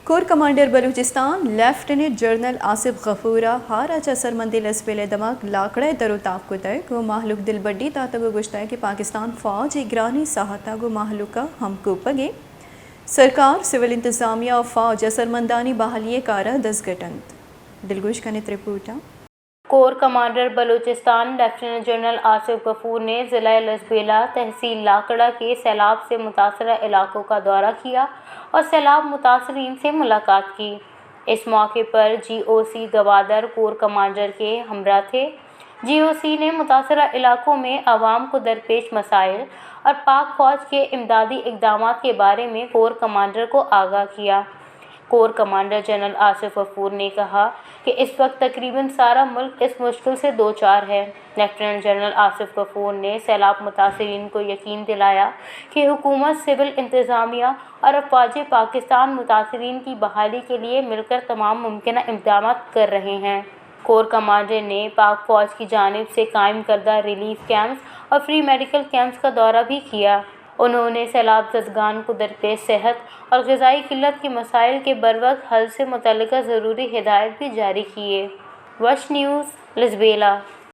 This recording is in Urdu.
کور commander Balochistan lieutenant general Asif غفورہ ہارا چسر مندی لسپیلے دماغ لاکڑے درو تاپ کو دے گو محلوک دل بڈی تاتگو گشتا ہے کہ پاکستان فوج گرانی ساہتا گو محلوکا ہم کو پگے سرکار سول انتظامیہ و فوج اثر مندانی بحالی کارا دزگٹند دلگوش کنت رپورٹا corps commander Balochistan lieutenant general Asif Ghafoor نے ضلع لسبیلا تحصیل لاکڑا کے سیلاب سے متاثرہ علاقوں کا دورہ کیا اور سیلاب متاثرین سے ملاقات کی۔ اس موقع پر GOC گوادر کور کمانڈر کے ہمراہ تھے۔ GOC نے متاثرہ علاقوں میں عوام کو درپیش مسائل اور پاک فوج کے امدادی اقدامات کے بارے میں کور کمانڈر کو آگاہ کیا۔ Corps commander general Asif Ghafoor نے کہا کہ اس وقت تقریباً سارا ملک اس مشکل سے دوچار ہے۔ لیفٹیننٹ جنرل آصف غفور نے سیلاب متاثرین کو یقین دلایا کہ حکومت سول انتظامیہ اور افواج پاکستان متاثرین کی بحالی کے لیے مل کر تمام ممکنہ اقدامات کر رہے ہیں۔ کور کمانڈر نے پاک فوج کی جانب سے قائم کردہ ریلیف کیمپس اور فری میڈیکل کیمپس کا دورہ بھی کیا۔ انہوں نے سیلاب زدگان کو درپیش صحت اور غذائی قلت کے مسائل کے بروقت حل سے متعلق ضروری ہدایات بھی جاری کیے۔ وش نیوز لسبیلا۔